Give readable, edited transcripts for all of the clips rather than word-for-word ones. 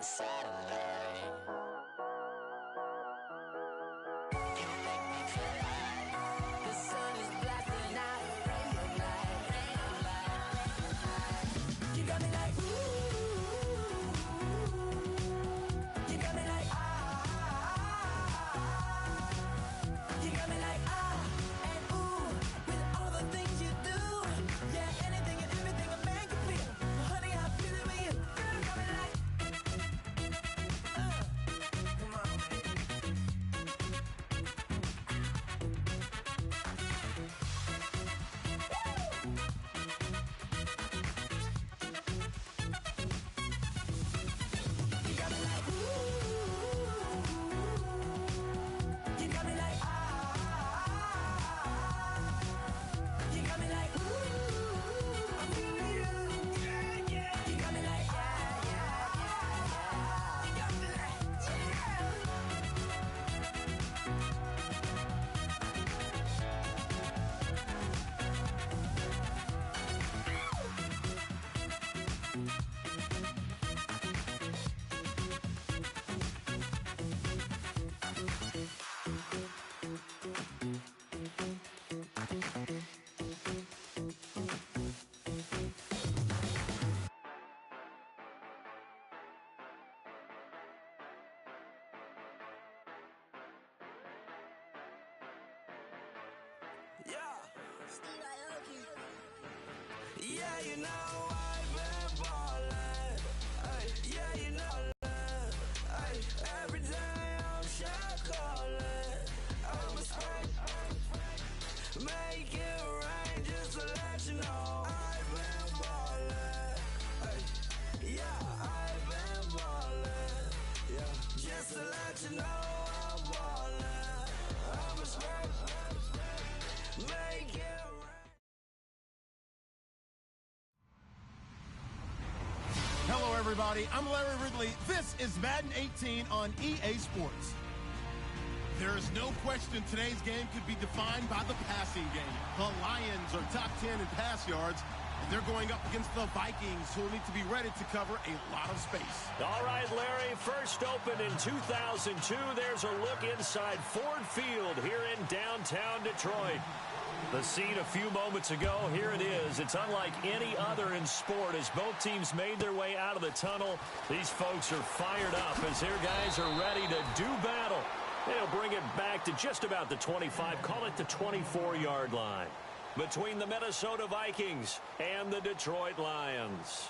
satellite. Yeah, you know I've been ballin'. Ay, yeah, you know that. Ay, every day I'm shot callin'. I'm a spray. Make it rain just to let you know I've been ballin'. Ay, yeah, I've been ballin'. Yeah, just to let you know I'm ballin'. I'm a spray. Make it rain. Hello, everybody. I'm Larry Ridley. This is Madden 18 on EA Sports. There is no question today's game could be defined by the passing game. The Lions are top 10 in pass yards, and they're going up against the Vikings, who will need to be ready to cover a lot of space. All right, Larry, first opened in 2002. There's a look inside Ford Field here in downtown Detroit. The scene a few moments ago, here it is. It's unlike any other in sport as both teams made their way out of the tunnel. These folks are fired up as their guys are ready to do battle. They'll bring it back to just about the 25, call it the 24-yard line, between the Minnesota Vikings and the Detroit Lions.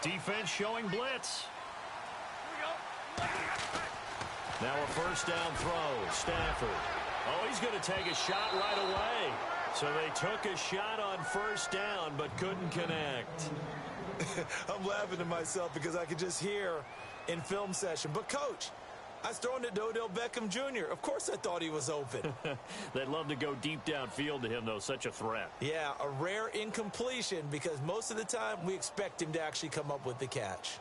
Defense showing blitz. Now a first down throw. Stafford. Oh, he's going to take a shot right away. So they took a shot on first down but couldn't connect. I'm laughing to myself because I could just hear in film session. But, Coach, I was throwing to Odell Beckham Jr. Of course I thought he was open. They'd love to go deep downfield to him, though. Such a threat. Yeah, a rare incompletion because most of the time we expect him to actually come up with the catch.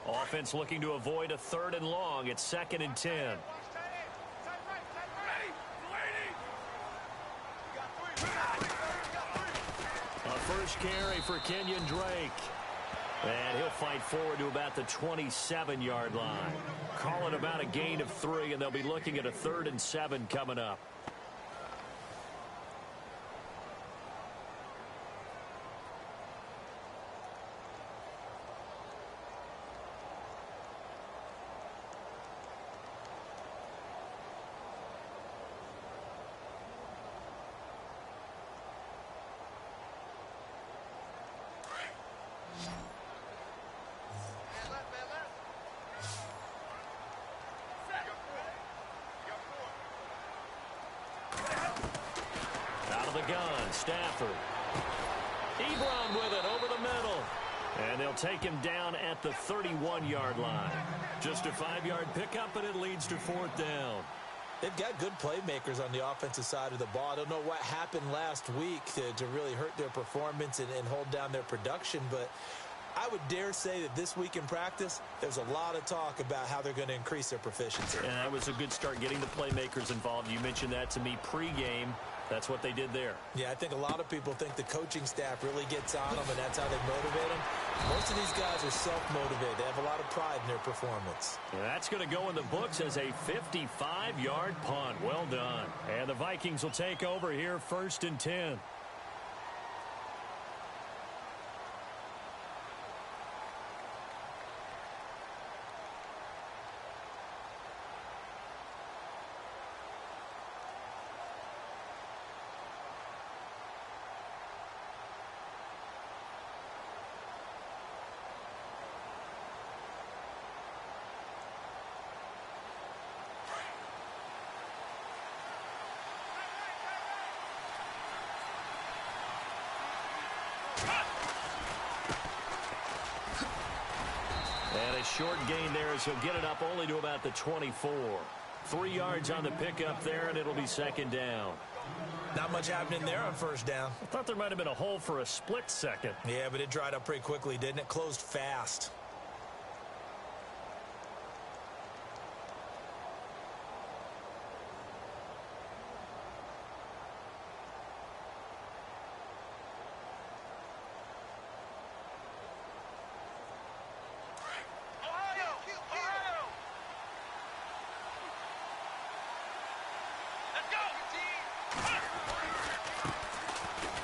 Offense looking to avoid a 3rd and long. It's 2nd and 10. A first carry for Kenyon Drake. And he'll fight forward to about the 27-yard line. Call it about a gain of 3, and they'll be looking at a 3rd and 7 coming up. Gun, Stafford. Ebron with it over the middle. And they'll take him down at the 31-yard line. Just a 5-yard pickup, and it leads to 4th down. They've got good playmakers on the offensive side of the ball. I don't know what happened last week to really hurt their performance and hold down their production, but I would dare say that this week in practice, there's a lot of talk about how they're going to increase their proficiency. And that was a good start getting the playmakers involved. You mentioned that to me pregame. That's what they did there. Yeah, I think a lot of people think the coaching staff really gets on them, and that's how they motivate them. Most of these guys are self-motivated. They have a lot of pride in their performance. And that's going to go in the books as a 55-yard punt. Well done. And the Vikings will take over here, 1st and 10. And a short gain there as he'll get it up only to about the 24. 3 yards on the pickup there, and it'll be 2nd down. Not much happening there on 1st down. I thought there might have been a hole for a split second. Yeah, but it dried up pretty quickly, didn't it? Closed fast.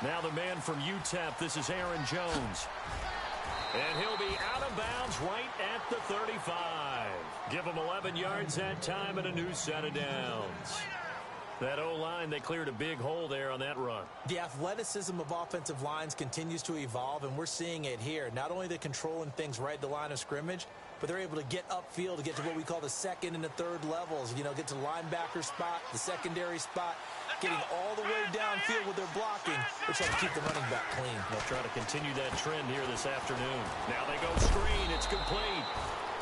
Now the man from UTEP, this is Aaron Jones. And he'll be out of bounds right at the 35. Give him 11 yards that time and a new set of downs. That O-line, they cleared a big hole there on that run. The athleticism of offensive lines continues to evolve, and we're seeing it here. Not only are they controlling things right at the line of scrimmage, but they're able to get upfield to get to what we call the 2nd and the 3rd levels. You know, get to the linebacker spot, the secondary spot, getting all the way downfield with their blocking, which helps keep the running back clean. They'll try to continue that trend here this afternoon. Now they go screen. It's complete.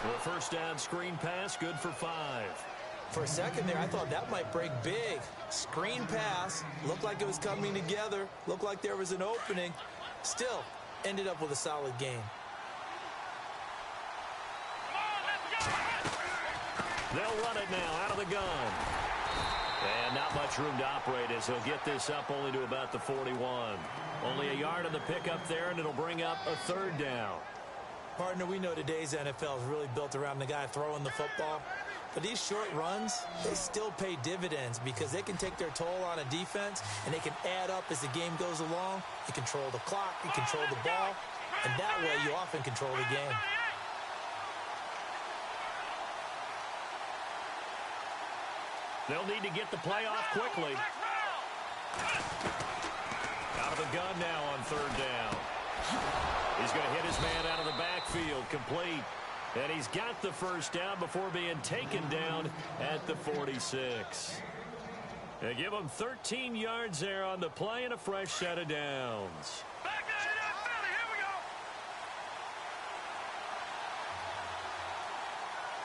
The 1st down screen pass, good for 5. For a second there, I thought that might break big. Screen pass, looked like it was coming together, looked like there was an opening. Still, ended up with a solid gain. They'll run it now out of the gun. And not much room to operate as he'll get this up only to about the 41. Only a yard on the pickup there, and it'll bring up a 3rd down. Partner, we know today's NFL is really built around the guy throwing the football. But these short runs, they still pay dividends because they can take their toll on a defense, and they can add up as the game goes along. You control the clock, you control the ball, and that way you often control the game. They'll need to get the play off quickly. Out of the gun now on 3rd down. He's going to hit his man out of the backfield, complete. And he's got the 1st down before being taken down at the 46. They give him 13 yards there on the play and a fresh set of downs. Back to the Philly, here we go.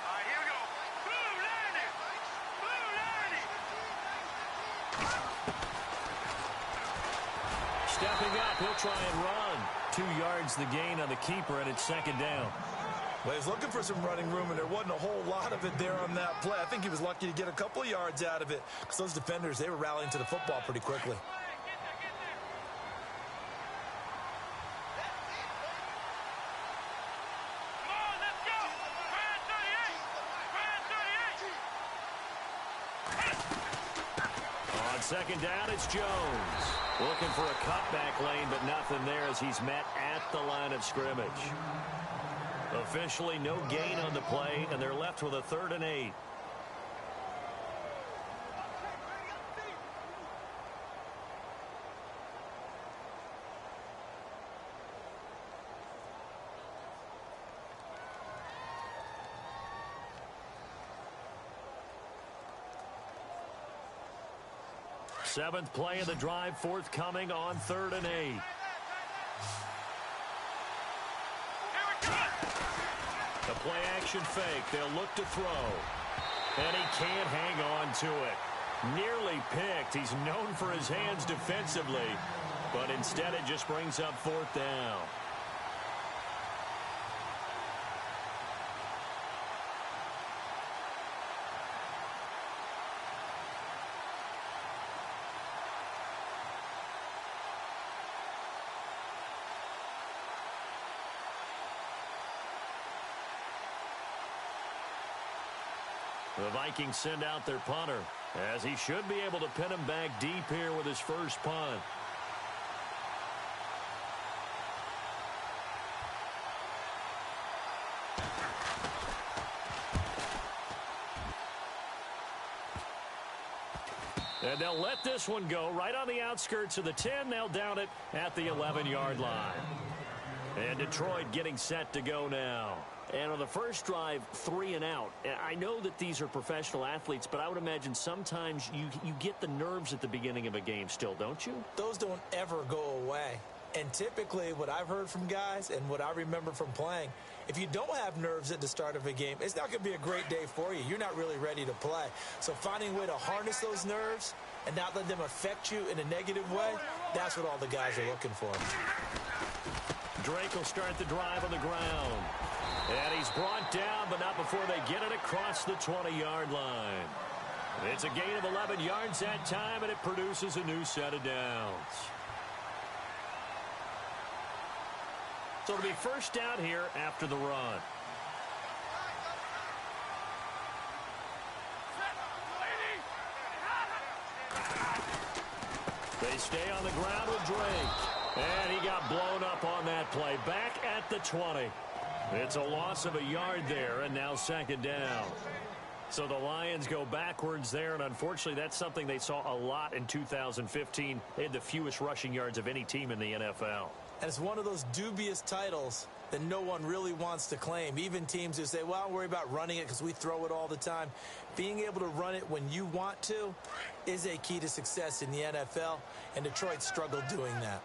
All right, here we go. Blue 90. Blue 90. Stepping up, he'll try and run. 2 yards the gain on the keeper, and it's 2nd down. Well, he was looking for some running room, and there wasn't a whole lot of it there on that play. I think he was lucky to get a couple of yards out of it because those defenders, they were rallying to the football pretty quickly. On 2nd down, it's Jones. Looking for a cutback lane, but nothing there as he's met at the line of scrimmage. Officially no gain on the play, and they're left with a 3rd and 8. Seventh play of the drive forthcoming on 3rd and 8. The play action fake. They'll look to throw. And he can't hang on to it. Nearly picked. He's known for his hands defensively, but instead it just brings up 4th down. The Vikings send out their punter, as he should be able to pin him back deep here with his first punt. And they'll let this one go right on the outskirts of the 10. They'll down it at the 11-yard line. And Detroit getting set to go now. And on the first drive, 3 and out. I know that these are professional athletes, but I would imagine sometimes you get the nerves at the beginning of a game still, don't you? Those don't ever go away. And typically what I've heard from guys and what I remember from playing, if you don't have nerves at the start of a game, it's not going to be a great day for you. You're not really ready to play. So finding a way to harness those nerves and not let them affect you in a negative way, that's what all the guys are looking for. Drake will start the drive on the ground. And he's brought down, but not before they get it across the 20-yard line. It's a gain of 11 yards that time, and it produces a new set of downs. So it'll be first down here after the run. They stay on the ground with Drake. And he got blown up on that play. Back at the 20. It's a loss of a yard there, and now 2nd down. So the Lions go backwards there, and unfortunately that's something they saw a lot in 2015. They had the fewest rushing yards of any team in the NFL. And it's one of those dubious titles that no one really wants to claim. Even teams who say, well, I'll worry about running it because we throw it all the time. Being able to run it when you want to is a key to success in the NFL, and Detroit struggled doing that.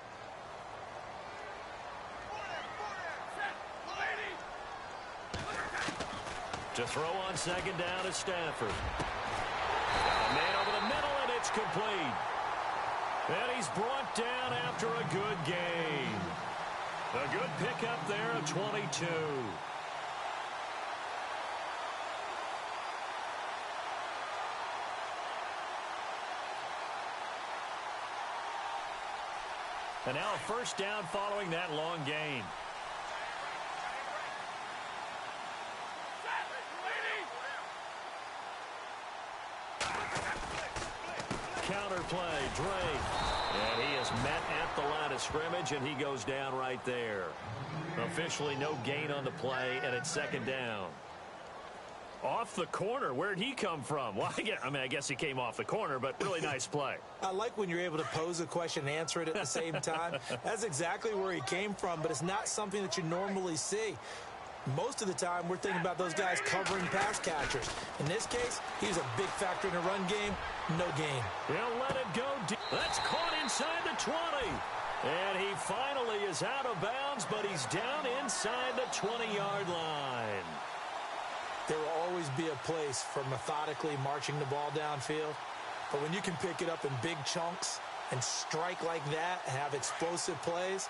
To throw on 2nd down is Stafford. A man over the middle, and it's complete. And he's brought down after a good gain. A good pickup there of 22. And now a first down following that long gain. Counter play, Drake. And he is met at the line of scrimmage, and he goes down right there. Officially no gain on the play, and it's 2nd down. Off the corner. Where'd he come from? Well, I guess he came off the corner, but really nice play. I like when you're able to pose a question and answer it at the same time. That's exactly where he came from, but it's not something that you normally see. Most of the time, we're thinking about those guys covering pass catchers. In this case, he's a big factor in the run game. No gain. He'll let it go deep. That's caught inside the 20. And he finally is out of bounds, but he's down inside the 20-yard line. There will always be a place for methodically marching the ball downfield. But when you can pick it up in big chunks and strike like that, have explosive plays,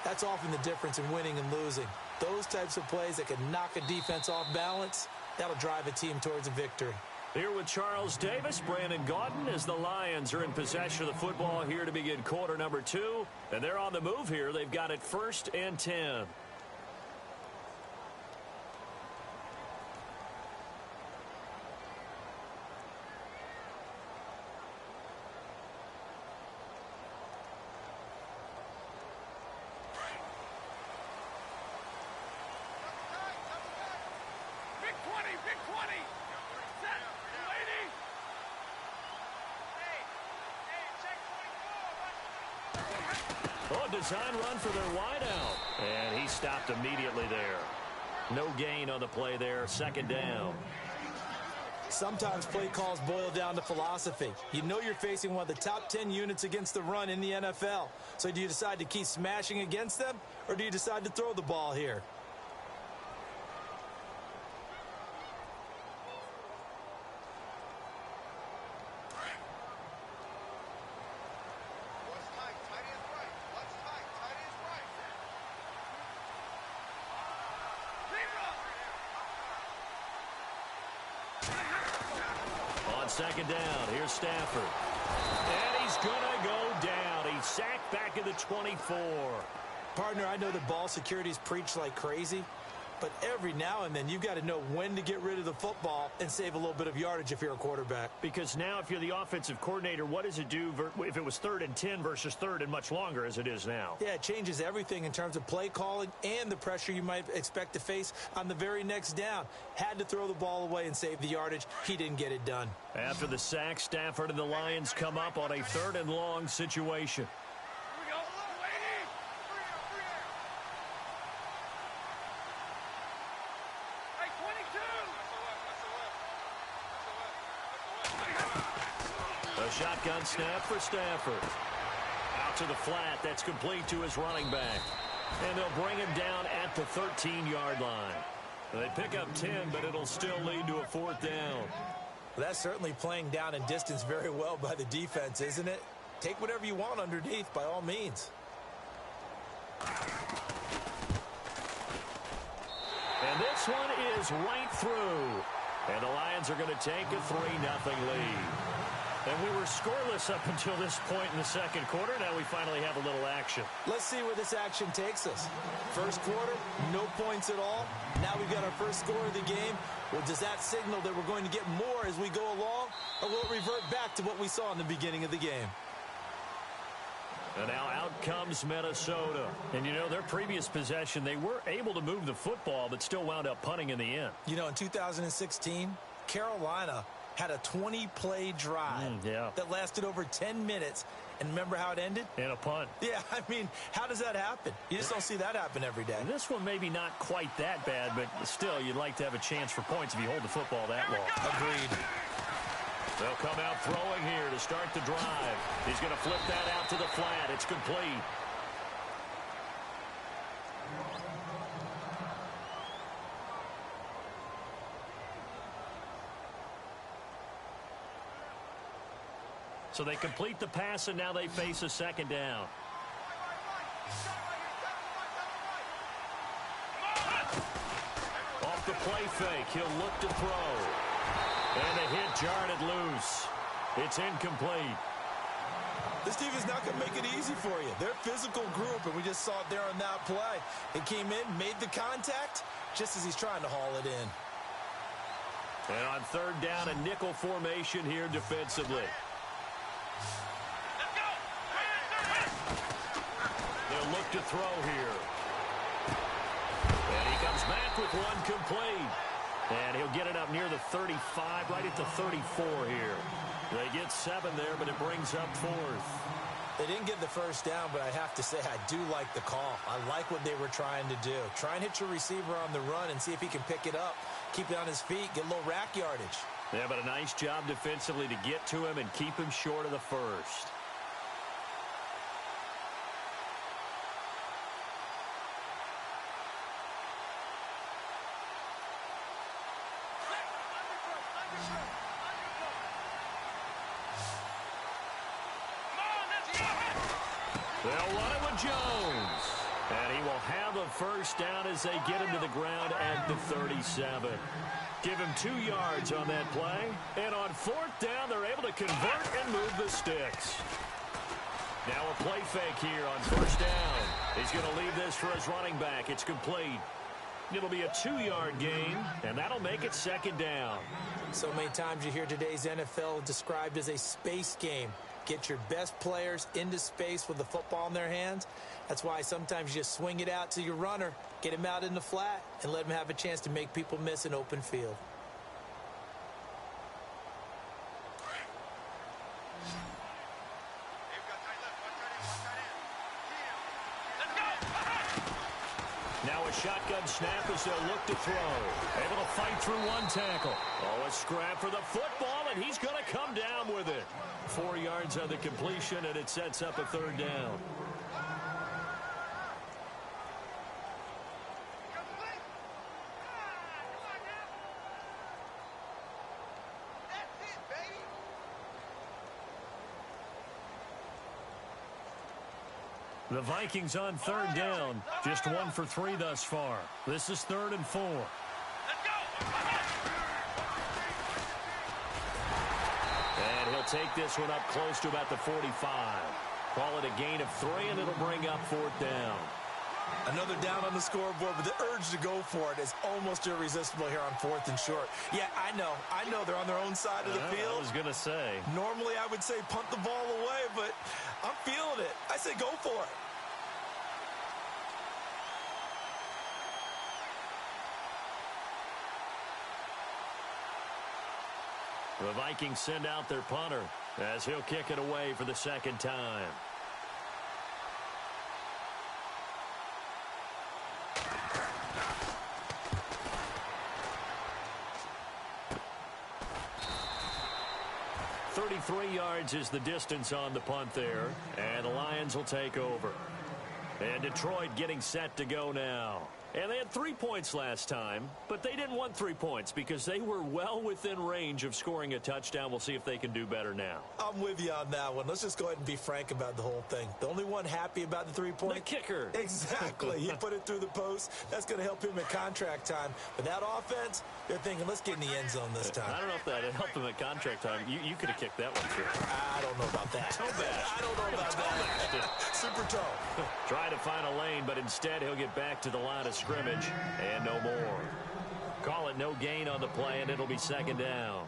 that's often the difference in winning and losing. Those types of plays that can knock a defense off balance, that'll drive a team towards a victory. Here with Charles Davis, Brandon Gaudin, as the Lions are in possession of the football here to begin quarter number 2. And they're on the move here. They've got it 1st and 10. Design run for their wideout. And he stopped immediately there. No gain on the play there. 2nd down. Sometimes play calls boil down to philosophy. You know you're facing one of the top 10 units against the run in the NFL. So do you decide to keep smashing against them, or do you decide to throw the ball here? second down. Here's Stafford. And he's going to go down. He's sacked back at the 24. Partner, I know that ball security is preached like crazy, but every now and then you've got to know when to get rid of the football and save a little bit of yardage if you're a quarterback. Because now if you're the offensive coordinator, what does it do if it was 3rd and 10 versus 3rd and much longer as it is now? Yeah, it changes everything in terms of play calling and the pressure you might expect to face on the very next down. Had to throw the ball away and save the yardage. He didn't get it done. After the sack, Stafford and the Lions come up on a 3rd and long situation. A shotgun snap for Stafford. Out to the flat. That's complete to his running back. And they'll bring him down at the 13-yard line. They pick up 10, but it'll still lead to a 4th down. Well, that's certainly playing down in distance very well by the defense, isn't it? Take whatever you want underneath, by all means. And this one is right through. And the Lions are going to take a 3-0 lead. And we were scoreless up until this point in the second quarter. Now we finally have a little action. Let's see where this action takes us. First quarter, no points at all. Now we've got our first score of the game. Well, does that signal that we're going to get more as we go along? Or will it revert back to what we saw in the beginning of the game? And now out comes Minnesota. And, you know, their previous possession, they were able to move the football, but still wound up punting in the end. You know, in 2016, Carolina had a 20-play drive that lasted over 10 minutes. And remember how it ended? In a punt. Yeah, I mean, how does that happen? You just don't see that happen every day. And this one maybe not quite that bad, but still, you'd like to have a chance for points if you hold the football that long. Agreed. They'll come out throwing here to start the drive. He's going to flip that out to the flat. It's complete. So they complete the pass, and now they face a second down. Off the play fake, he'll look to throw. And the hit jarred it loose. It's incomplete. This defense not going to make it easy for you. They're a physical group, and we just saw it there on that play. It came in, made the contact, just as he's trying to haul it in. And on 3rd down, a nickel formation here defensively. They'll look to throw here. And he comes back with one complete. And he'll get it up near the 35, right at the 34 here. They get 7 there, but it brings up 4th. They didn't get the first down, but I have to say I do like the call. I like what they were trying to do. Try and hit your receiver on the run and see if he can pick it up. Keep it on his feet, get a little rack yardage. Yeah, but a nice job defensively to get to him and keep him short of the first. They'll run it with Jones. And he will have a first down as they get him to the ground at the 37. Give him 2 yards on that play. And on 4th down, they're able to convert and move the sticks. Now a play fake here on 1st down. He's going to leave this for his running back. It's complete. It'll be a 2-yard gain, and that'll make it 2nd down. So many times you hear today's NFL described as a space game. Get your best players into space with the football in their hands. That's why sometimes you just swing it out to your runner, get him out in the flat, and let him have a chance to make people miss an open field. Now a shotgun snap as they'll look to throw. Able to fight through one tackle. Oh, a scrap for the football, and he's going to come down with it. 4 yards on the completion, and it sets up a 3rd down. The Vikings on 3rd down. Just 1 for 3 thus far. This is 3rd and 4. They'll take this one up close to about the 45. Call it a gain of 3, and it'll bring up 4th down. Another down on the scoreboard, but the urge to go for it is almost irresistible here on 4th and short. Yeah, I know they're on their own side of the field. I was going to say. Normally, I would say punt the ball away, but I'm feeling it. I say go for it. The Vikings send out their punter as he'll kick it away for the 2nd time. .33 yards is the distance on the punt there, and the Lions will take over. And Detroit getting set to go now. And they had 3 points last time, but they didn't want 3 points because they were well within range of scoring a touchdown. We'll see if they can do better now. I'm with you on that one. Let's just go ahead and be frank about the whole thing. The only one happy about the 3-point. The kicker. Exactly. He put it through the post. That's going to help him at contract time. But that offense, they're thinking, let's get in the end zone this time. I don't know if that helped him at contract time. You could have kicked that one through. I don't know about that. Toe bash. I don't know about that. Super toe. Trying to find a lane, but instead he'll get back to the line of scrimmage and no more. Call it no gain on the play, and it'll be 2nd down.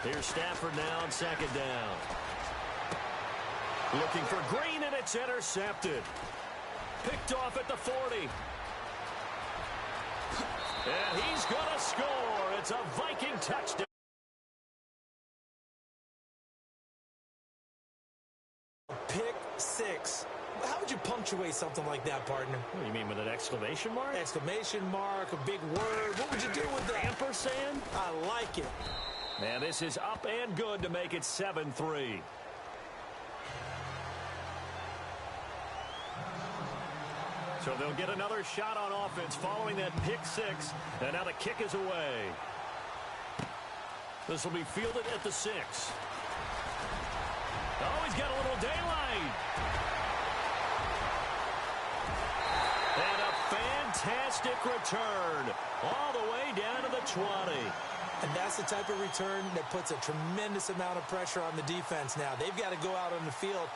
Here's Stafford now on 2nd down. Looking for Green, and it's intercepted. Picked off at the 40. And he's going to score. It's a Viking touchdown. Pick 6. How would you punctuate something like that, partner? What do you mean, with an exclamation mark? Exclamation mark, a big word. What would you do with that? Ampersand? I like it. Man, this is up and good to make it 7-3. So they'll get another shot on offense following that pick 6. And now the kick is away. This will be fielded at the 6. Oh, he's got a little daylight. And a fantastic return all the way down to the 20. And that's the type of return that puts a tremendous amount of pressure on the defense now. They've got to go out on the field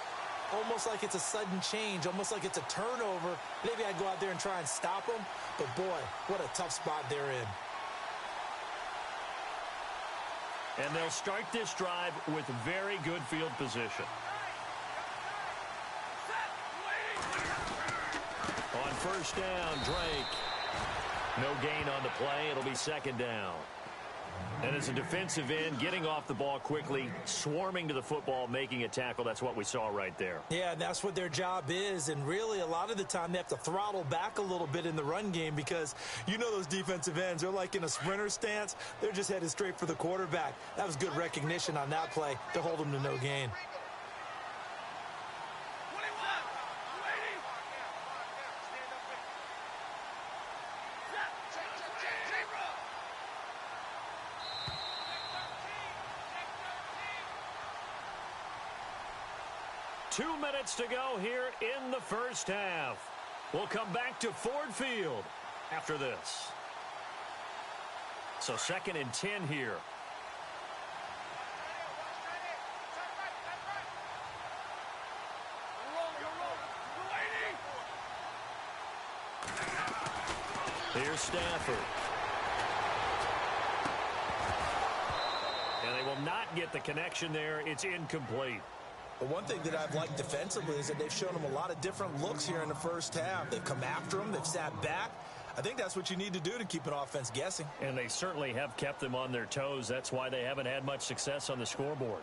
almost like it's a sudden change, almost like it's a turnover. Maybe I go out there and try and stop them. But, boy, what a tough spot they're in. And they'll start this drive with very good field position. On 1st down, Drake. No gain on the play. It'll be 2nd down. And as a defensive end, getting off the ball quickly, swarming to the football, making a tackle, that's what we saw right there. Yeah, and that's what their job is. And really, a lot of the time, they have to throttle back a little bit in the run game because you know those defensive ends, they're like in a sprinter stance. They're just headed straight for the quarterback. That was good recognition on that play to hold them to no gain. Two minutes to go here in the 1st half. We'll come back to Ford Field after this. So 2nd and 10 here. Here's Stafford. And they will not get the connection there. It's incomplete. But one thing that I've liked defensively is that they've shown them a lot of different looks here in the 1st half. They've come after them. They've sat back. I think that's what you need to do to keep an offense guessing. And they certainly have kept them on their toes. That's why they haven't had much success on the scoreboard.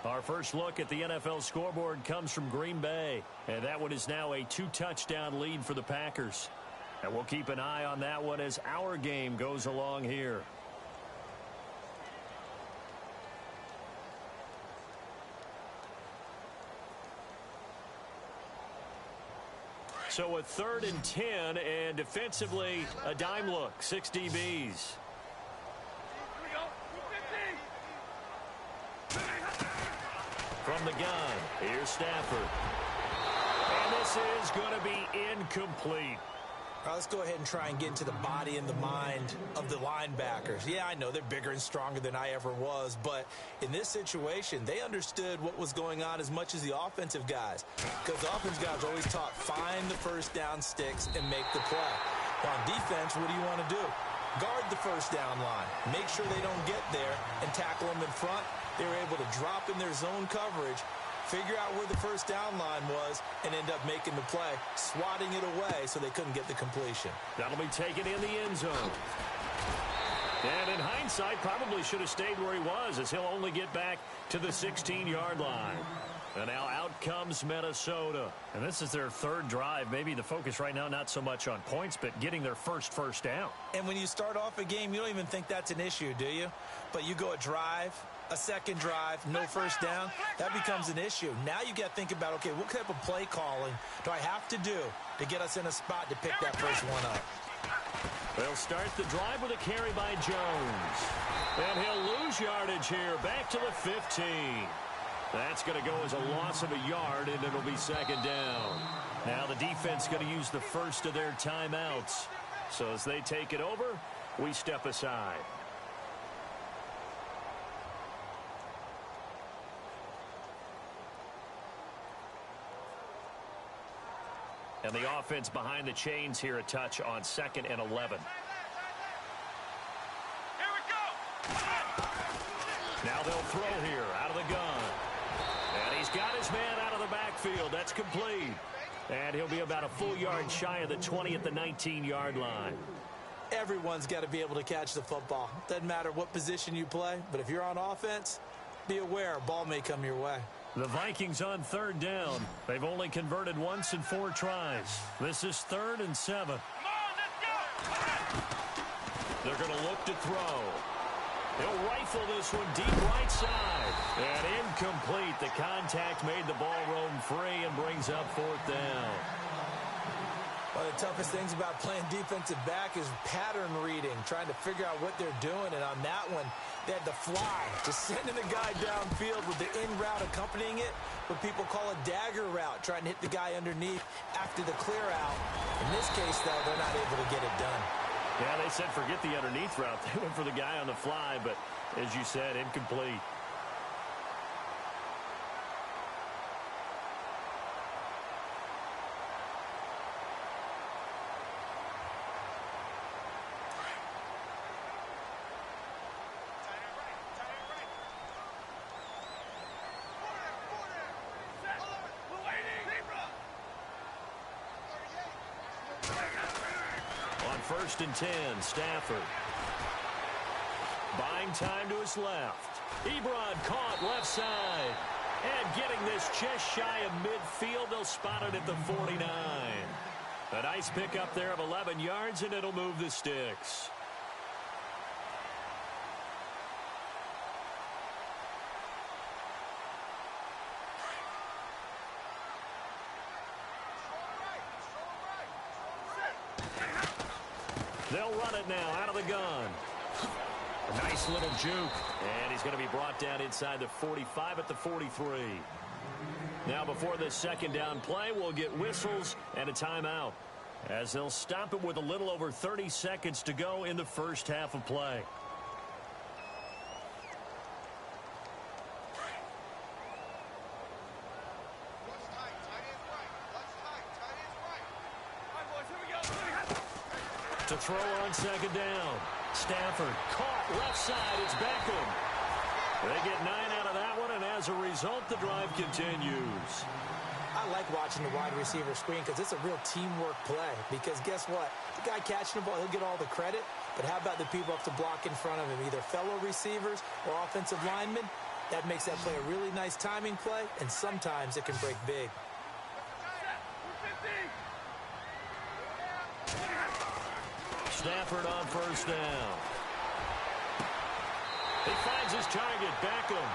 Our first look at the NFL scoreboard comes from Green Bay. And that one is now a 2-touchdown lead for the Packers. And we'll keep an eye on that one as our game goes along here. So a 3rd and 10, and defensively, a dime look, 6 DBs. From the gun, here's Stafford. And this is going to be incomplete. All right, let's go ahead and try and get into the body and the mind of the linebackers. Yeah, I know they're bigger and stronger than I ever was, but in this situation, they understood what was going on as much as the offensive guys. Because the offensive guys always taught, find the first down sticks and make the play. Well, on defense, what do you want to do? Guard the first down line. Make sure they don't get there and tackle them in front. They were able to drop in their zone coverage, figure out where the first down line was, and end up making the play, swatting it away so they couldn't get the completion. That'll be taken in the end zone. And in hindsight, probably should have stayed where he was, as he'll only get back to the 16-yard line. And now out comes Minnesota. And this is their third drive. Maybe the focus right now not so much on points, but getting their first down. And when you start off a game, you don't even think that's an issue, do you? But you go a drive, a second drive, no first down, that becomes an issue. Now you got to think about, okay, what type of play calling do I have to do to get us in a spot to pick that first one up? They'll start the drive with a carry by Jones. And he'll lose yardage here, back to the 15. That's going to go as a loss of a yard, and it'll be second down. Now the defense going to use the first of their timeouts. So as they take it over, we step aside. And the offense behind the chains here, a touch on 2nd and 11. Here we go. Now they'll throw here out of the gun. And he's got his man out of the backfield. That's complete. And he'll be about a full yard shy of the 20 at the 19-yard line. Everyone's got to be able to catch the football. Doesn't matter what position you play, but if you're on offense, be aware a ball may come your way. The Vikings on third down. They've only converted once in 4 tries. This is 3rd and 7. Come on, let's go. They're going to look to throw. He'll rifle this one deep right side. And incomplete. The contact made the ball roam free and brings up 4th down. One of the toughest things about playing defensive back is pattern reading, trying to figure out what they're doing. And on that one, they had to fly, just sending the guy downfield with the in route accompanying it, what people call a dagger route, trying to hit the guy underneath after the clear out. In this case, though, they're not able to get it done. Yeah, they said forget the underneath route. They went for the guy on the fly, but as you said, incomplete. First and 10, Stafford. Buying time to his left. Ebron caught left side. And getting this just shy of midfield, they'll spot it at the 49. A nice pickup there of 11 yards, and it'll move the sticks. They'll run it now out of the gun. A nice little juke. And he's going to be brought down inside the 45 at the 43. Now before this second down play, we'll get whistles and a timeout, as they'll stop it with a little over 30 seconds to go in the first half of play. To throw on second down. Stafford caught left side. It's Beckham. They get 9 out of that one, and as a result, the drive continues. I like watching the wide receiver screen because it's a real teamwork play. Because guess what? The guy catching the ball, he'll get all the credit. But how about the people up to block in front of him, either fellow receivers or offensive linemen? That makes that play a really nice timing play, and sometimes it can break big. Stafford on first down. He finds his target, Beckham.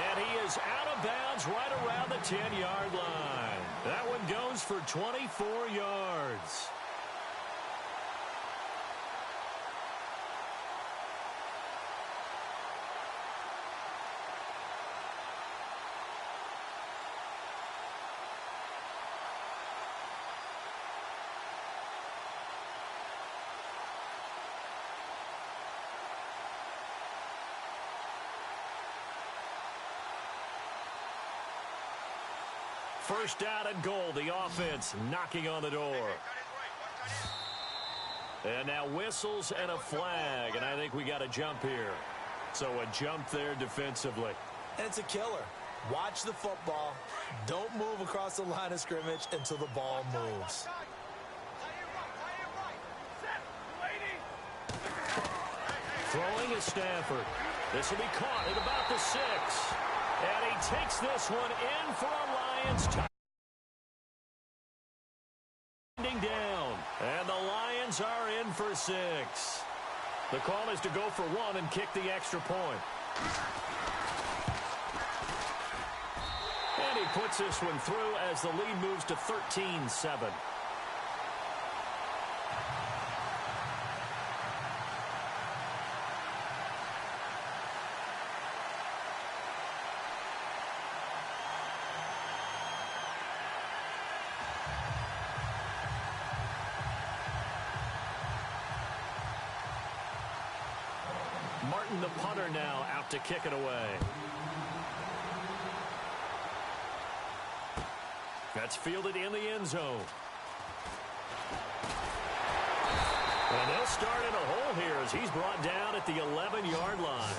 And he is out of bounds right around the 10-yard line. That one goes for 24 yards. First down and goal. The offense knocking on the door. And now whistles and a flag, and I think we got a jump here. So a jump there defensively. And it's a killer. Watch the football. Don't move across the line of scrimmage until the ball moves. Throwing is Stafford. This will be caught at about the 6. And he takes this one in for a Lions touchdown. Down. And the Lions are in for 6. The call is to go for 1 and kick the extra point. And he puts this one through as the lead moves to 13-7. Martin, the punter, now out to kick it away. That's fielded in the end zone. And they'll start in a hole here as he's brought down at the 11-yard line.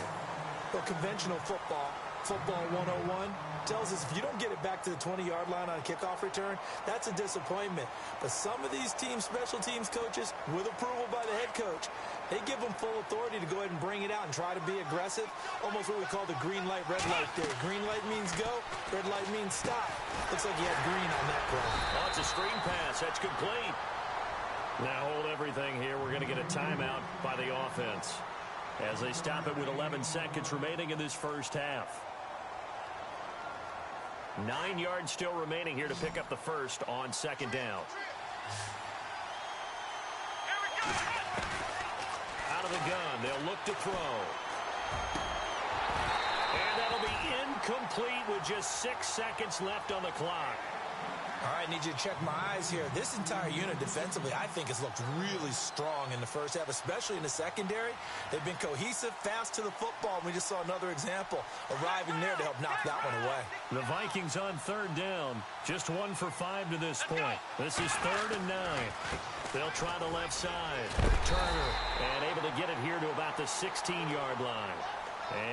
Well, conventional football 101, tells us if you don't get it back to the 20-yard line on a kickoff return, that's a disappointment. But some of these teams, special teams coaches, with approval by the head coach, they give them full authority to go ahead and bring it out and try to be aggressive, almost what we call the green light, red light theory. Green light means go, red light means stop. Looks like you had green on that play. Oh, it's a screen pass. That's complete. Now hold everything here. We're going to get a timeout by the offense as they stop it with 11 seconds remaining in this first half. 9 yards still remaining here to pick up the first on second down. Out of the gun, they'll look to throw. And that'll be incomplete with just 6 seconds left on the clock. All right, need you to check my eyes here. This entire unit defensively, I think, has looked really strong in the first half, especially in the secondary. They've been cohesive, fast to the football. We just saw another example arriving there to help knock that one away. The Vikings on third down. Just 1 for 5 to this point. This is 3rd and 9. They'll try the left side. Turner, and able to get it here to about the 16-yard line.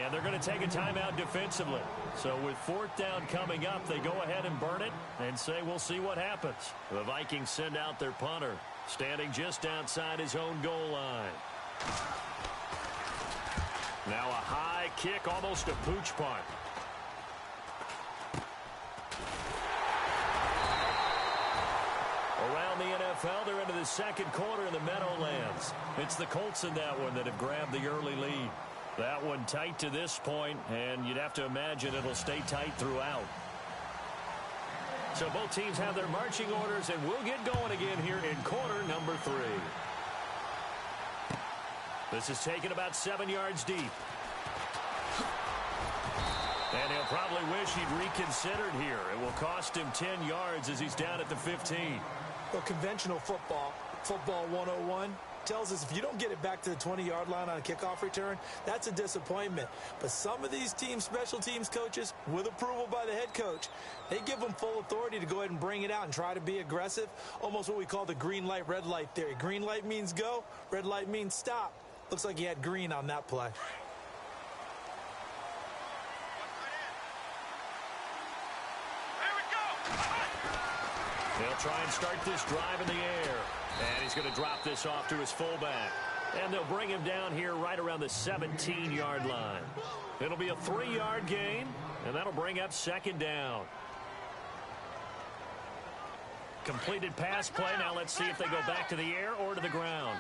And they're going to take a timeout defensively. So with 4th down coming up, they go ahead and burn it and say we'll see what happens. The Vikings send out their punter, standing just outside his own goal line. Now a high kick, almost a pooch punt. Around the NFL, they're into the second quarter in the Meadowlands. It's the Colts in that one that have grabbed the early lead. That one tight to this point, and you'd have to imagine it'll stay tight throughout. So both teams have their marching orders, and we'll get going again here in quarter number 3. This is taken about 7 yards deep. And he'll probably wish he'd reconsidered here. It will cost him 10 yards as he's down at the 15. Well, conventional football 101, tells us if you don't get it back to the 20-yard line on a kickoff return, that's a disappointment. But some of these teams, special teams coaches, with approval by the head coach, they give them full authority to go ahead and bring it out and try to be aggressive, almost what we call the green light, red light theory. Green light means go, red light means stop. Looks like he had green on that play. They'll try and start this drive in the air. And he's going to drop this off to his fullback. And they'll bring him down here right around the 17-yard line. It'll be a 3-yard gain, and that'll bring up second down. Completed pass play. Now let's see if they go back to the air or to the ground.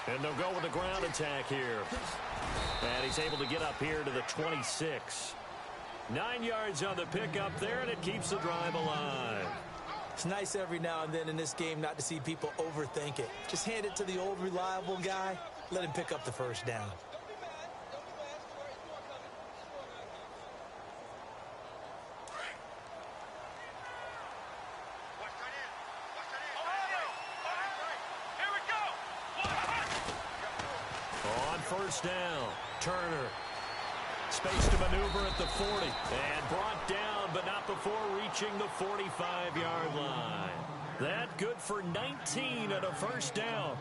And they'll go with the ground attack here. And he's able to get up here to the 26. 9 yards on the pickup there, and it keeps the drive alive. It's nice every now and then in this game not to see people overthink it. Just hand it to the old reliable guy. Let him pick up the first down. On first down, Turner. Space to maneuver at the 40. And brought down, but not before reaching the 45-yard line. That good for 19 and a first down.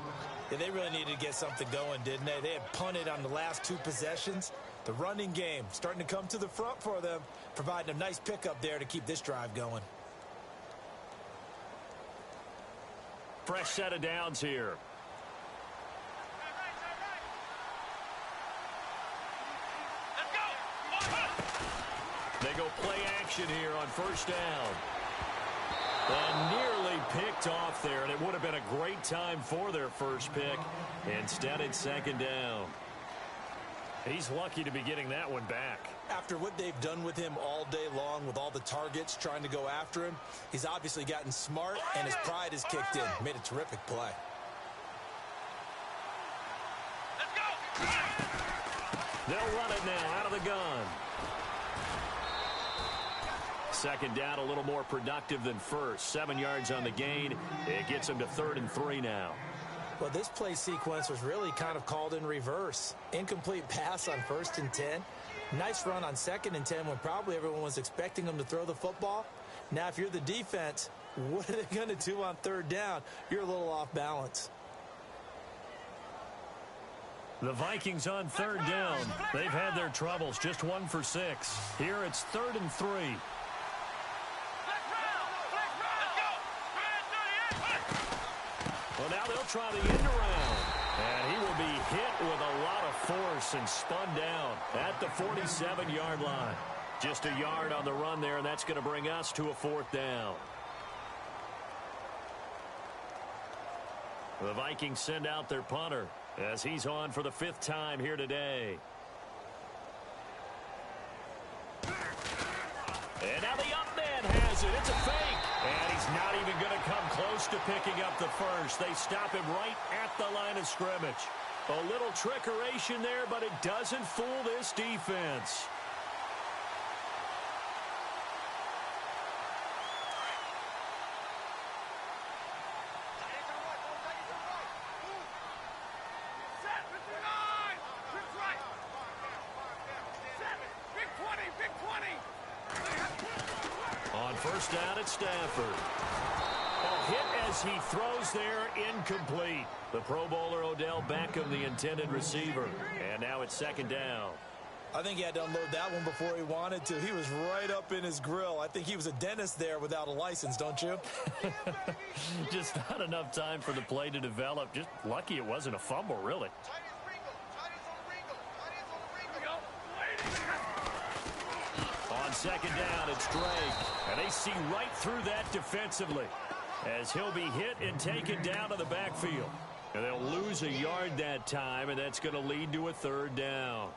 Yeah, they really needed to get something going, didn't they? They had punted on the last 2 possessions. The running game starting to come to the front for them, providing a nice pickup there to keep this drive going. Fresh set of downs here. They go play action here on first down. And nearly picked off there, and it would have been a great time for their first pick. Instead, it's second down. He's lucky to be getting that one back. After what they've done with him all day long with all the targets trying to go after him, he's obviously gotten smart, and his pride has kicked in. Made a terrific play. Let's go. They'll run it now out of the gun. Second down, a little more productive than first. 7 yards on the gain. It gets them to 3rd and 3 now. Well, this play sequence was really kind of called in reverse. Incomplete pass on 1st and 10. Nice run on 2nd and 10 when probably everyone was expecting them to throw the football. Now, if you're the defense, what are they going to do on 3rd down? You're a little off balance. The Vikings on 3rd down. They've had their troubles. Just 1 for 6. Here it's 3rd and 3. Well, now they'll try the end around. And he will be hit with a lot of force and spun down at the 47-yard line. Just a yard on the run there, and that's going to bring us to a 4th down. The Vikings send out their punter as he's on for the 5th time here today. And now the up man has it. It's a fake. And he's not even going to come close to picking up the first. They stop him right at the line of scrimmage. A little trickeration there, but it doesn't fool this defense. On first down at Stafford. A hit as he throws there, incomplete. The Pro Bowler Odell Beckham, the intended receiver. And now it's 2nd down. I think he had to unload that one before he wanted to. He was right up in his grill. I think he was a dentist there without a license, don't you? Just not enough time for the play to develop. Just lucky it wasn't a fumble, really. On 2nd down, it's Drake. And they see right through that defensively as he'll be hit and taken down to the backfield. And they'll lose a yard that time, and that's going to lead to a 3rd down.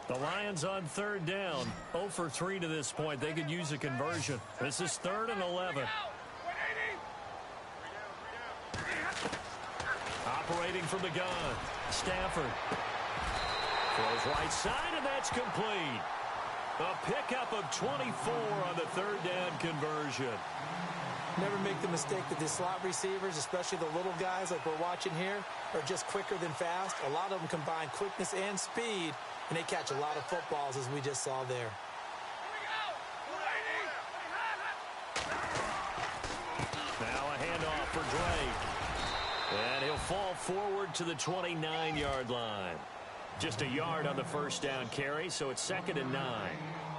The Lions on 3rd down. 0 for 3 to this point. They could use a conversion. This is 3rd and 11. Operating from the gun. Stafford. Throws right side, and that's complete. A pickup of 24 on the 3rd down conversion. Never make the mistake that the slot receivers, especially the little guys like we're watching here, are just quicker than fast. A lot of them combine quickness and speed, and they catch a lot of footballs, as we just saw there. Now a handoff for Drake. And he'll fall forward to the 29-yard line. Just a yard on the first down carry, so it's 2nd and 9.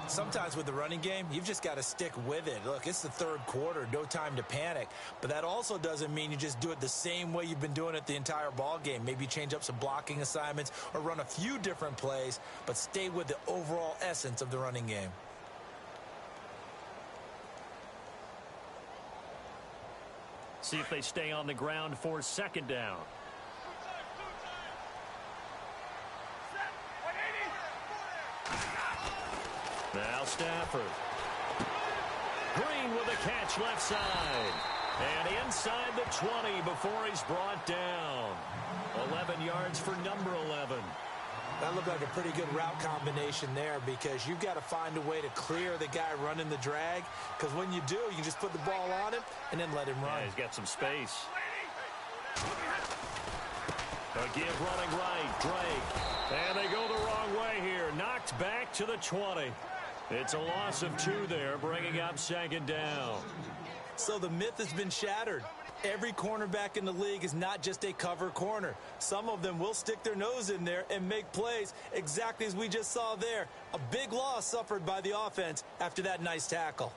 Sometimes with the running game, you've just got to stick with it. Look, it's the 3rd quarter, no time to panic. But that also doesn't mean you just do it the same way you've been doing it the entire ball game. Maybe change up some blocking assignments or run a few different plays, but stay with the overall essence of the running game. See if they stay on the ground for 2nd down. Now Stafford. Green with a catch left side. And inside the 20 before he's brought down. 11 yards for number 11. That looked like a pretty good route combination there because you've got to find a way to clear the guy running the drag, because when you do, you just put the ball on him and then let him run. Yeah, he's got some space. A give running right, Drake. And they go the wrong way here. Knocked back to the 20. It's a loss of 2 there, bringing up second down. So the myth has been shattered. Every cornerback in the league is not just a cover corner. Some of them will stick their nose in there and make plays exactly as we just saw there. A big loss suffered by the offense after that nice tackle.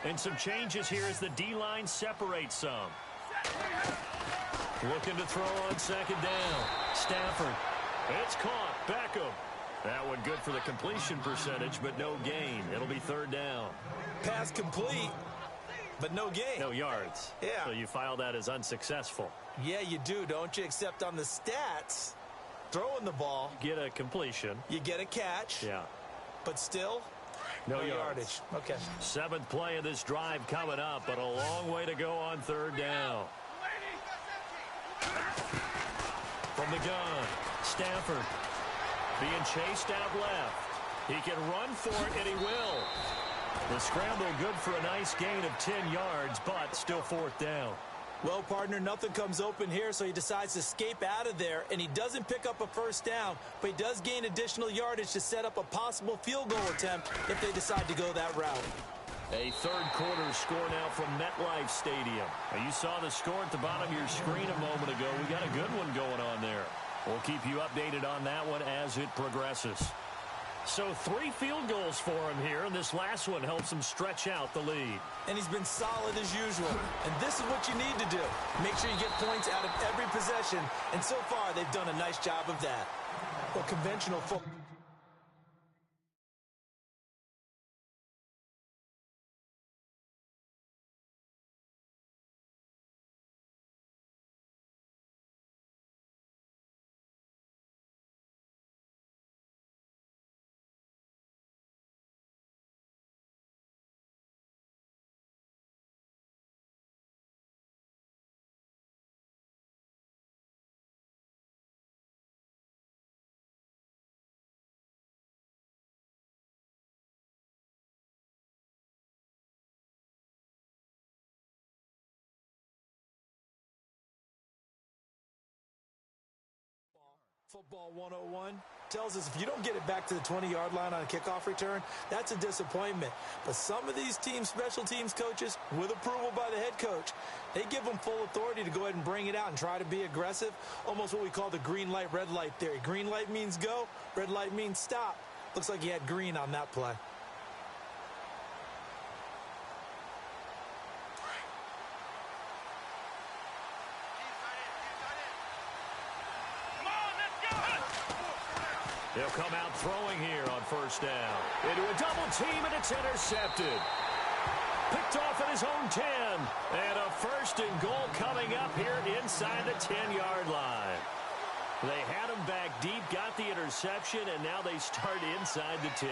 And some changes here as the D-line separates some. Looking to throw on second down. Stafford. It's caught. Beckham. That one good for the completion percentage, but no gain. It'll be third down. Pass complete, but no gain. No yards. Yeah. So you file that as unsuccessful. Yeah, you do, don't you? Except on the stats, throwing the ball. Get a completion. You get a catch. Yeah. But still, no yardage. Okay. 7th play of this drive coming up, but a long way to go on third down. From the gun, Stafford being chased out left. He can run for it, and he will. The scramble good for a nice gain of 10 yards, but still fourth down. Well, partner, nothing comes open here, so he decides to escape out of there, and he doesn't pick up a first down, but he does gain additional yardage to set up a possible field goal attempt if they decide to go that route. A third quarter score now from MetLife Stadium. Now, you saw the score at the bottom of your screen a moment ago. We got a good one going on there. We'll keep you updated on that one as it progresses. So 3 field goals for him here, and this last one helps him stretch out the lead. And he's been solid as usual. And this is what you need to do. Make sure you get points out of every possession. And so far, they've done a nice job of that. Well, conventional football. Football 101 tells us if you don't get it back to the 20-yard line on a kickoff return, that's a disappointment. But some of these teams, special teams coaches, with approval by the head coach, they give them full authority to go ahead and bring it out and try to be aggressive, almost what we call the green light, red light theory. Green light means go, red light means stop. Looks like he had green on that play. They'll come out throwing here on first down. Into a double team, and it's intercepted. Picked off at his own 10. And a first and goal coming up here inside the 10-yard line. They had him back deep, got the interception, and now they start inside the 10.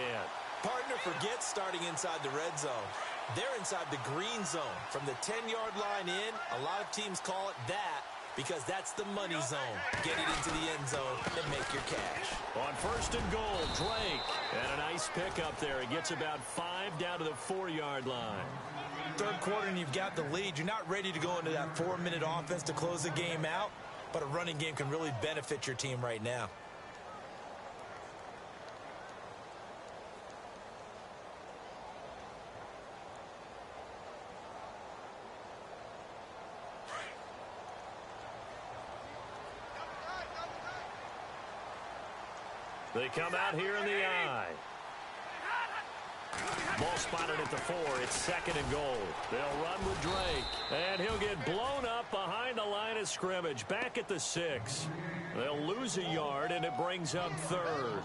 Partner, forget starting inside the red zone. They're inside the green zone. From the 10-yard line in, a lot of teams call it that, because that's the money zone. Get it into the end zone and make your cash. On first and goal, Drake. And a nice pickup there. He gets about 5 down to the 4-yard line. Third quarter and you've got the lead. You're not ready to go into that 4-minute offense to close the game out, but a running game can really benefit your team right now. They come out here in the eye. Ball spotted at the 4. It's 2nd and goal. They'll run with Drake. And he'll get blown up behind the line of scrimmage. Back at the 6. They'll lose a yard, and it brings up 3rd.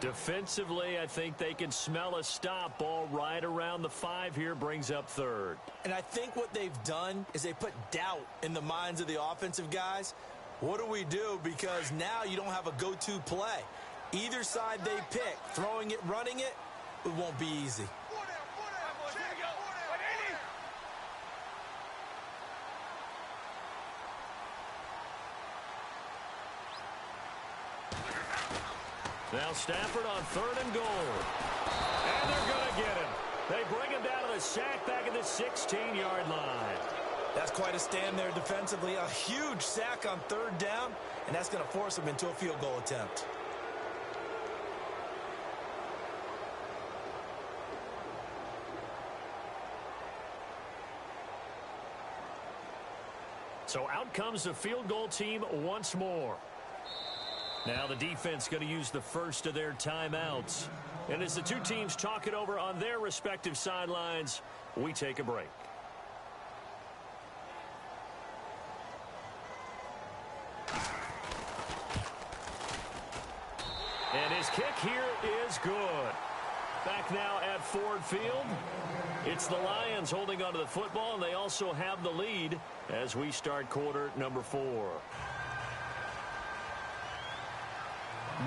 Defensively, I think they can smell a stop. Ball right around the 5 here, brings up 3rd. And I think what they've done is they put doubt in the minds of the offensive guys. What do we do? Because now you don't have a go-to play. Either side they pick, throwing it, running it, it won't be easy. Now Stafford on 3rd and goal. And they're going to get him. They bring him down to the sack back at the 16-yard line. That's quite a stand there defensively. A huge sack on 3rd down, and that's going to force him into a field goal attempt. So out comes the field goal team once more. Now the defense going to use the first of their timeouts. And as the two teams talk it over on their respective sidelines, we take a break. And his kick here is good. Back now at Ford Field. It's the Lions holding onto the football, and they also have the lead as we start quarter number 4.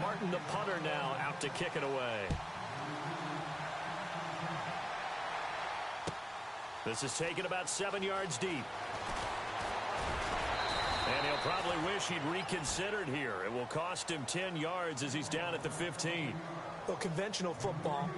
Martin, the punter, now out to kick it away. This is taken about 7 yards deep. And he'll probably wish he'd reconsidered here. It will cost him 10 yards as he's down at the 15. Well, conventional football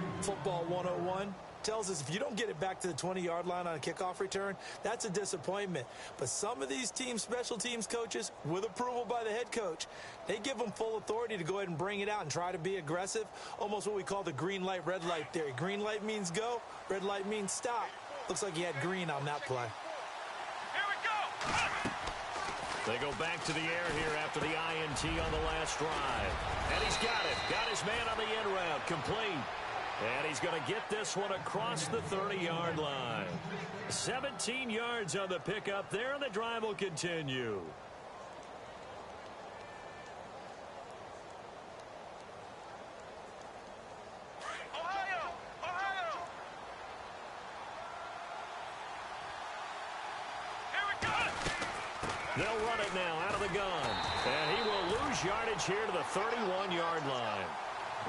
101, tells us if you don't get it back to the 20-yard line on a kickoff return, that's a disappointment. But some of these teams, special teams coaches, with approval by the head coach, they give them full authority to go ahead and bring it out and try to be aggressive, almost what we call the green light, red light theory. Green light means go, red light means stop. Looks like he had green on that play. Here we go. They go back to the air here after the INT on the last drive. And he's got it. Got his man on the end route. Complete. And he's going to get this one across the 30-yard line. 17 yards on the pickup there, and the drive will continue. Ohio! Ohio! Here we go. They'll run it now out of the gun. And he will lose yardage here to the 31-yard line.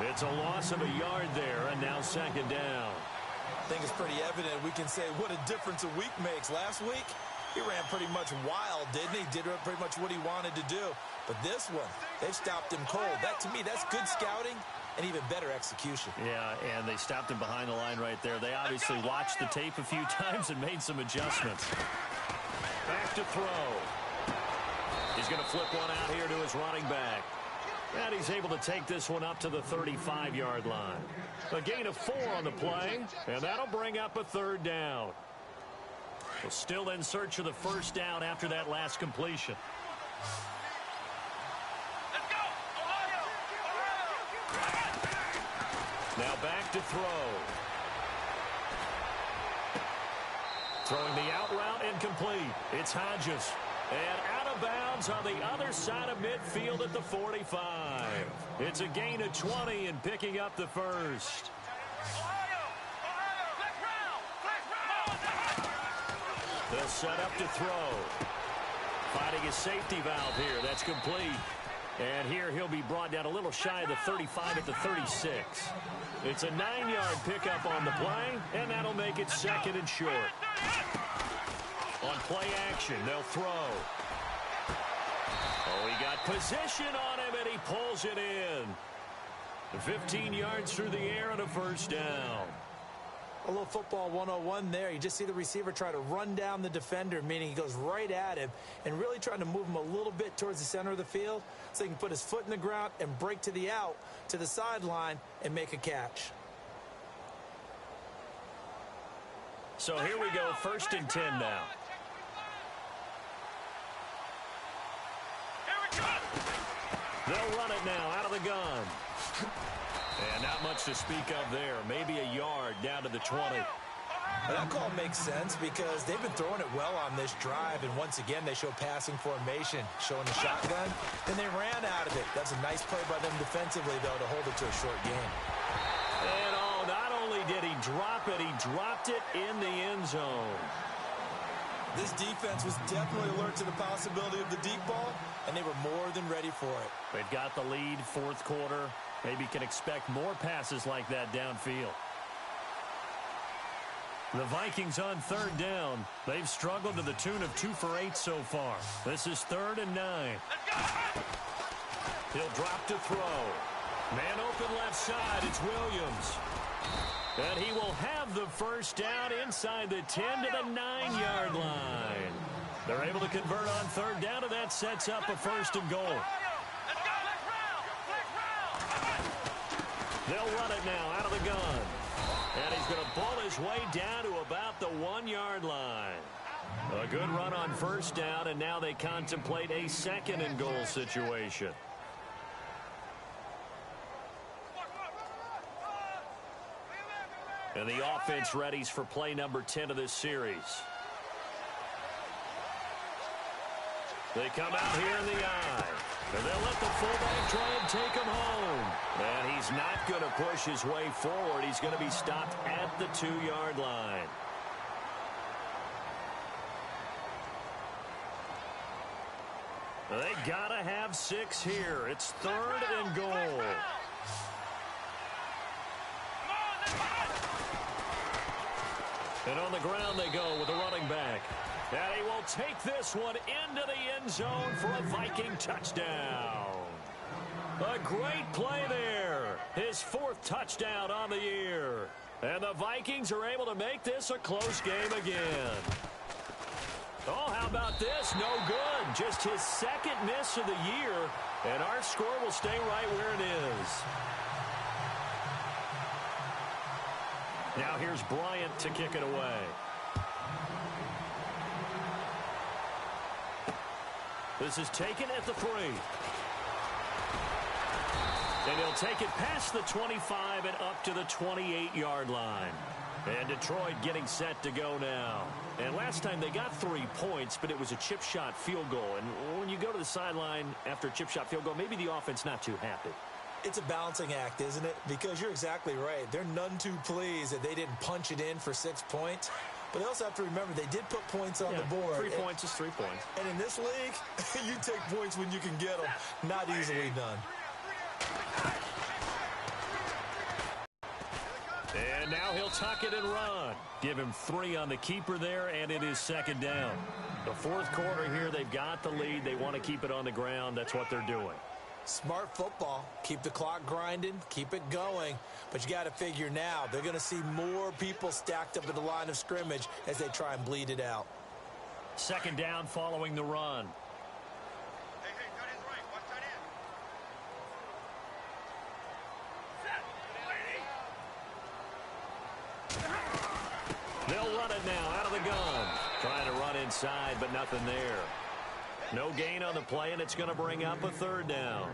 It's a loss of a yard there, and now 2nd down. I think it's pretty evident. We can say what a difference a week makes. Last week, he ran pretty much wild, didn't he? Did pretty much what he wanted to do. But this one, they've stopped him cold. That, to me, that's good scouting and even better execution. Yeah, and they stopped him behind the line right there. They obviously watched the tape a few times and made some adjustments. Back to throw. He's going to flip one out here to his running back. And he's able to take this one up to the 35-yard line. A gain of 4 on the play, and that'll bring up a 3rd down. Well, still in search of the 1st down after that last completion. Let's go. Ohio! Ohio! Now back to throw. Throwing the out route incomplete. It's Hodges. And out of bounds on the other side of midfield at the 45. It's a gain of 20 and picking up the 1st. Ohio! Ohio! Let's round! They'll set up to throw. Finding his safety valve here. That's complete. And here he'll be brought down a little shy of the 35 at the 36. It's a 9-yard pickup on the play, and that'll make it 2nd and short. On play action, they'll throw. Oh, he got position on him, and he pulls it in. 15 yards through the air and a 1st down. A little football 101 there. You just see the receiver try to run down the defender, meaning he goes right at him and really trying to move him a little bit towards the center of the field so he can put his foot in the ground and break to the out, to the sideline, and make a catch. So here we go, 1st and 10 now. They'll run it now out of the gun. And not much to speak of there. Maybe a yard down to the 20. Well, that call makes sense because they've been throwing it well on this drive, and once again they show passing formation, showing the shotgun. Then they ran out of it. That's a nice play by them defensively, though, to hold it to a short game. And oh, not only did he drop it, he dropped it in the end zone. This defense was definitely alert to the possibility of the deep ball, and they were more than ready for it. They've got the lead, 4th quarter. Maybe can expect more passes like that downfield. The Vikings on 3rd down. They've struggled to the tune of 2 for 8 so far. This is 3rd and 9. He'll drop to throw. Man open left side, it's Williams. And he will have the first down inside the 10 to the 9-yard line. They're able to convert on third down, and that sets up a first and goal. They'll run it now out of the gun. And he's going to pull his way down to about the 1-yard line. A good run on first down, and now they contemplate a second and goal situation. And the offense readies for play number 10 of this series. They come out here in the eye. And they'll let the fullback try and take him home. And he's not going to push his way forward. He's going to be stopped at the 2-yard line. They got to have 6 here. It's third and goal. And on the ground they go with the running back. And he will take this one into the end zone for a Viking touchdown. A great play there. His 4th touchdown on the year. And the Vikings are able to make this a close game again. Oh, how about this? No good. Just his 2nd miss of the year. And our score will stay right where it is. Now here's Bryant to kick it away. This is taken at the 3. And he'll take it past the 25 and up to the 28-yard line. And Detroit getting set to go now. And last time they got 3 points, but it was a chip shot field goal. And when you go to the sideline after a chip shot field goal, maybe the offense not too happy. It's a balancing act, isn't it? Because you're exactly right. They're none too pleased that they didn't punch it in for 6 points. But they also have to remember they did put points on the board. 3 points is 3 points. And in this league, you take points when you can get them. Not easily done. And now he'll tuck it and run. Give him 3 on the keeper there, and it is 2nd down. The 4th quarter here, they've got the lead. They want to keep it on the ground. That's what they're doing. Smart football. Keep the clock grinding. Keep it going. But you got to figure now they're going to see more people stacked up at the line of scrimmage as they try and bleed it out. 2nd down following the run. Hey, tight end's right. Watch tight end. They'll run it now out of the gun. Trying to run inside, but nothing there. No gain on the play, and it's going to bring up a 3rd down.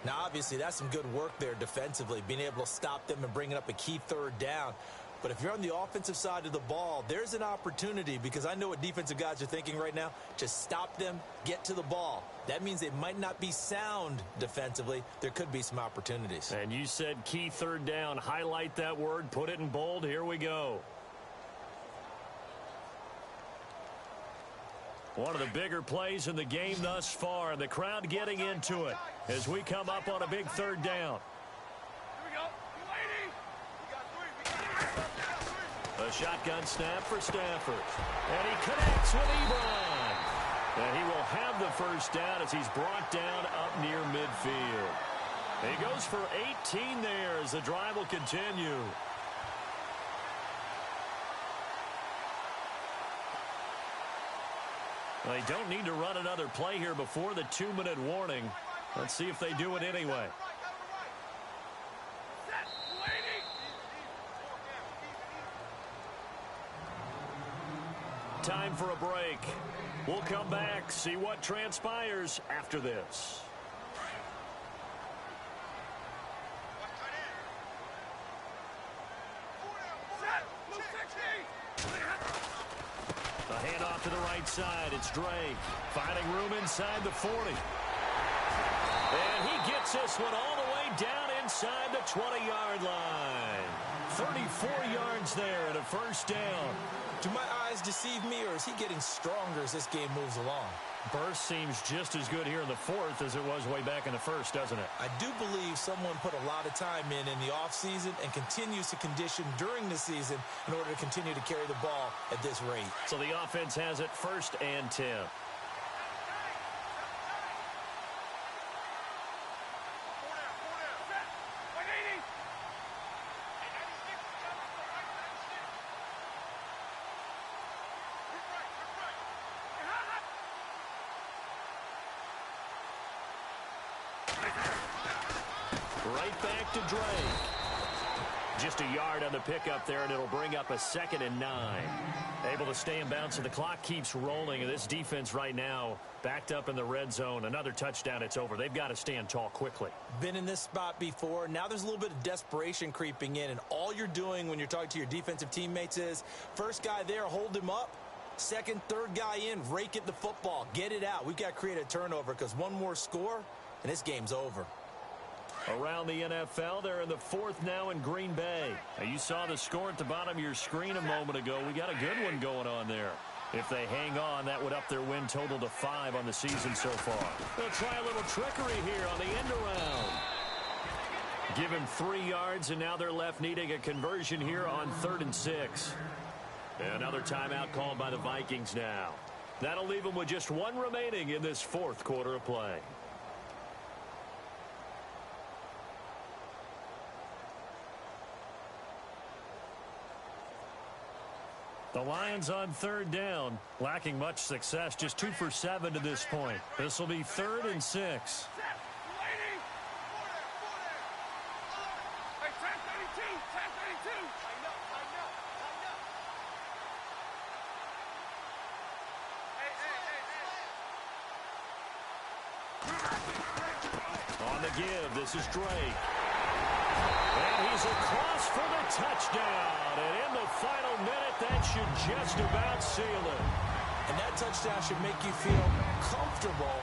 Now, obviously, that's some good work there defensively, being able to stop them and bringing up a key 3rd down. But if you're on the offensive side of the ball, there's an opportunity, because I know what defensive guys are thinking right now. Just stop them, get to the ball. That means they might not be sound defensively. There could be some opportunities. And you said key 3rd down. Highlight that word, put it in bold. Here we go. One of the bigger plays in the game thus far. The crowd getting into it as we come up on a big 3rd down. Here we go. We got 3. A shotgun snap for Stafford. And he connects with Ebron. And he will have the first down as he's brought down up near midfield. He goes for 18 there as the drive will continue. They don't need to run another play here before the 2-minute warning. Let's see if they do it anyway. Time for a break. We'll come back, see what transpires after this. A handoff to the right side. It's Drake finding room inside the 40. And he gets this one all the way down inside the 20-yard line. 34 yards there and a first down. Do my eyes deceive me, or is he getting stronger as this game moves along? Burst seems just as good here in the 4th as it was way back in the 1st, doesn't it? I do believe someone put a lot of time in the offseason and continues to condition during the season in order to continue to carry the ball at this rate. So the offense has it 1st and 10. Right back to Drake. Just a yard on the pickup there, and it'll bring up a 2nd and 9. Able to stay in bounds, and the clock keeps rolling. And this defense right now backed up in the red zone. Another touchdown, it's over. They've got to stand tall quickly. Been in this spot before. Now there's a little bit of desperation creeping in, and all you're doing when you're talking to your defensive teammates is first guy there, hold him up. Second, third guy in, rake at the football. Get it out. We've got to create a turnover because one more score, and this game's over. Around the NFL, they're in the 4th now in Green Bay. Now, you saw the score at the bottom of your screen a moment ago. We got a good one going on there. If they hang on, that would up their win total to 5 on the season so far. They'll try a little trickery here on the end around. Give him 3 yards, and now they're left needing a conversion here on 3rd and 6. Another timeout called by the Vikings now. That'll leave them with just 1 remaining in this 4th quarter of play. The Lions on 3rd down, lacking much success, just 2 for 7 to this point. This will be 3rd and 6. On the give, this is Drake. And he's across for the touchdown. And in the final minute, that should just about seal it. And that touchdown should make you feel comfortable.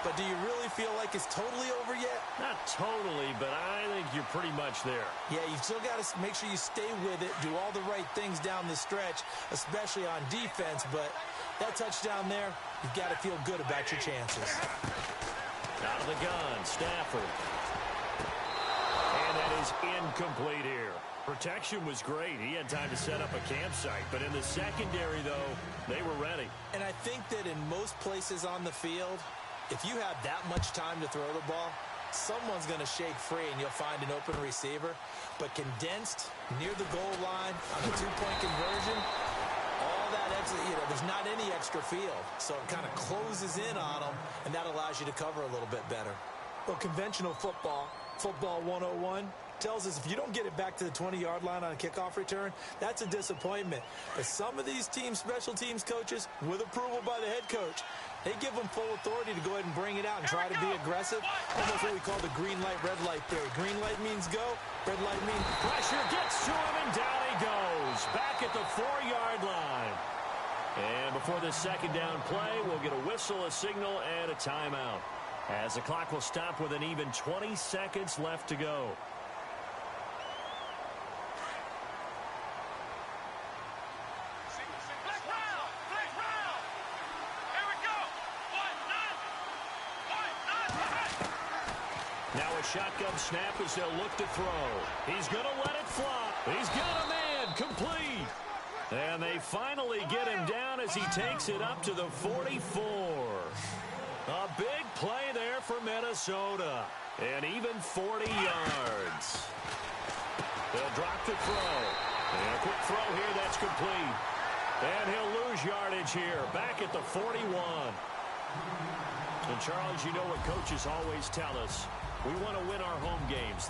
But do you really feel like it's totally over yet? Not totally, but I think you're pretty much there. Yeah, you've still got to make sure you stay with it, do all the right things down the stretch, especially on defense. But that touchdown there, you've got to feel good about your chances. Out of the gun, Stafford. And that is incomplete here. Protection was great. He had time to set up a campsite. But in the secondary, though, they were ready. And I think that in most places on the field, if you have that much time to throw the ball, someone's going to shake free and you'll find an open receiver. But condensed near the goal line on a 2-point conversion, all that extra, there's not any extra field. So it kind of closes in on them, and that allows you to cover a little bit better. Well, conventional football 101, tells us if you don't get it back to the 20-yard line on a kickoff return, that's a disappointment. But some of these team special teams coaches, with approval by the head coach, they give them full authority to go ahead and bring it out and try to be aggressive. Almost what we call the green light, red light theory. Green light means go. Red light means pressure gets to him, and down he goes. Back at the 4-yard line. And before this second down play, we'll get a whistle, a signal, and a timeout, as the clock will stop with an even 20 seconds left to go. Now a shotgun snap as they'll look to throw. He's going to let it fly. He's got a man, complete. And they finally get him down as he takes it up to the 44. A big play there for Minnesota. And even 40 yards. They'll drop the throw. And a quick throw here, that's complete. And he'll lose yardage here, back at the 41. And Charles, you know what coaches always tell us. We want to win our home games.